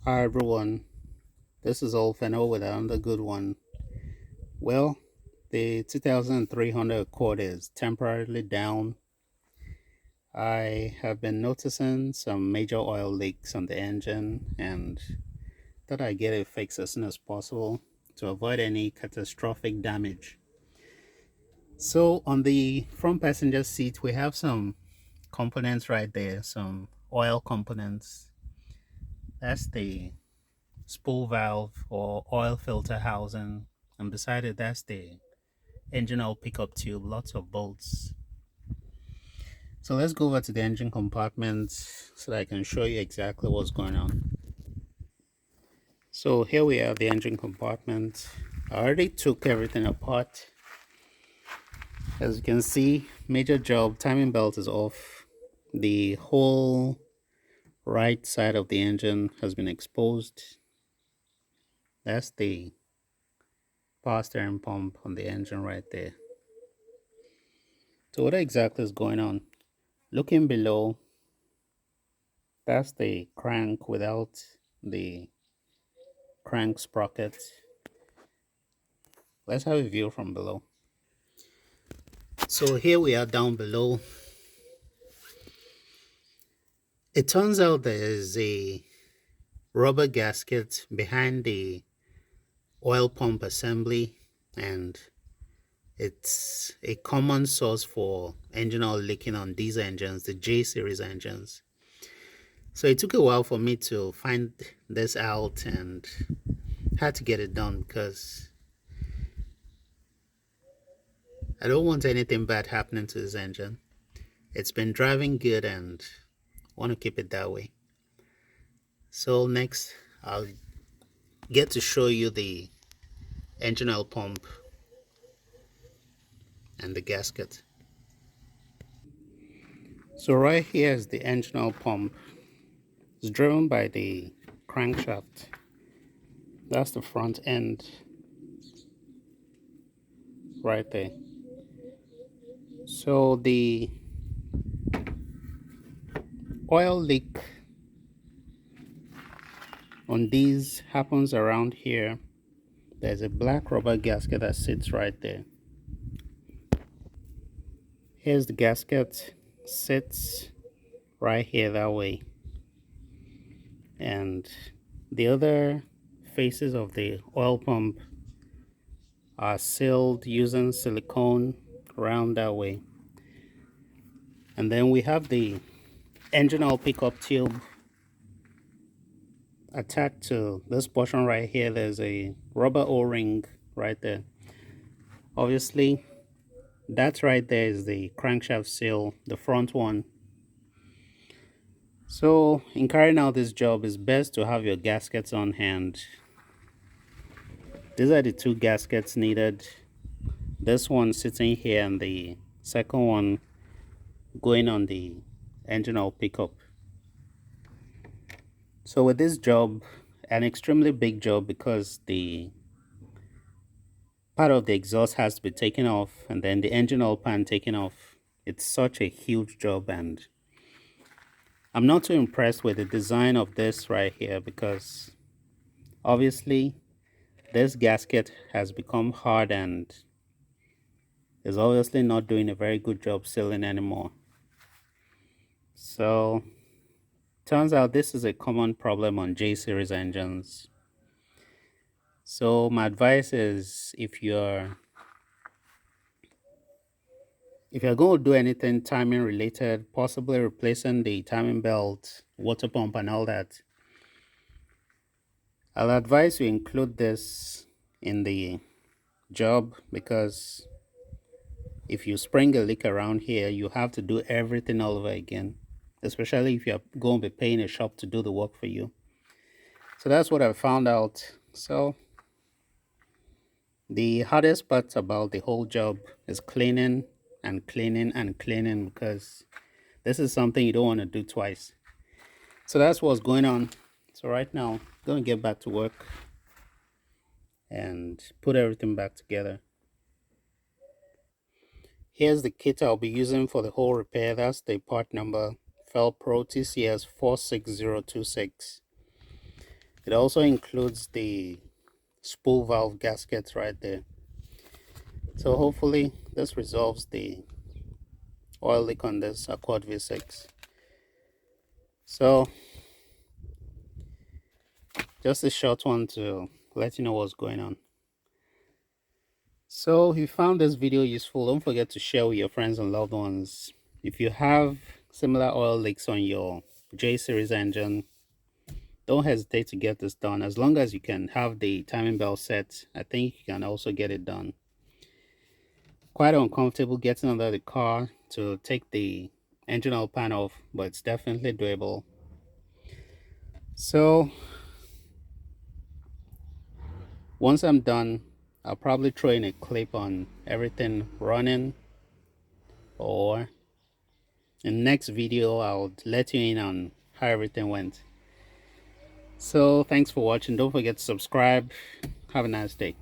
Hi everyone, this is Old Fennel with another good one. Well, the 2300 Accord is temporarily down. I have been noticing some major oil leaks on the engine and thought I'd get it fixed as soon as possible to avoid any catastrophic damage. So, on the front passenger seat, we have some components right there, some oil components. That's the spool valve or oil filter housing, and beside it, that's the engine oil pickup tube, lots of bolts. So let's go over to the engine compartment so that I can show you exactly what's going on. So here we have the engine compartment. I already took everything apart. As you can see, major job, timing belt is off. The whole right side of the engine has been exposed. That's the power steering pump on the engine right there. So what exactly is going on? Looking below, that's the crank without the crank sprocket. Let's have a view from below. So here we are down below. It turns out there is a rubber gasket behind the oil pump assembly, and it's a common source for engine oil leaking on these engines, the J series engines. So it took a while for me to find this out and had to get it done because I don't want anything bad happening to this engine. It's been driving good and want to keep it that way. So next, I'll get to show you the engine oil pump and the gasket. So right here is the engine oil pump. It's driven by the crankshaft. That's the front end right there. So the oil leak on these happens around here. There's a black rubber gasket that sits right there. Here's the gasket, sits right here that way. And the other faces of the oil pump are sealed using silicone around that way. And then we have the engine oil pickup tube attached to this portion right here. There's a rubber o-ring right there. Obviously, that right there is the crankshaft seal, the front one. So in carrying out this job, it's best to have your gaskets on hand. These are the two gaskets needed. This one sitting here and the second one going on the engine oil pickup. So with this job, an extremely big job because the part of the exhaust has to be taken off and then the engine oil pan taken off. It's such a huge job, and I'm not too impressed with the design of this right here because obviously this gasket has become hard and is obviously not doing a very good job sealing anymore. So turns out this is a common problem on J series engines. So my advice is if you're going to do anything timing related, possibly replacing the timing belt, water pump and all that, I'll advise you include this in the job because if you spring a leak around here, you have to do everything all over again, especially if you're going to be paying a shop to do the work for you. So that's what I found out. So the hardest part about the whole job is cleaning and cleaning and cleaning because this is something you don't want to do twice. So that's what's going on. So right now, I'm going to get back to work and put everything back together. Here's the kit I'll be using for the whole repair. That's the part number Felpro TCS 46026. It also includes the spool valve gaskets right there. So hopefully this resolves the oil leak on this Accord V6. So just a short one to let you know what's going on. So if you found this video useful, don't forget to share with your friends and loved ones. If you have similar oil leaks on your J series engine, don't hesitate to get this done. As long as you can have the timing belt set, I think you can also get it done. Quite uncomfortable getting under the car to take the engine oil pan off, but it's definitely doable. So once I'm done, I'll probably throw in a clip on everything running, or in the next video I'll let you in on how everything went. So thanks for watching. Don't forget to subscribe. Have a nice day.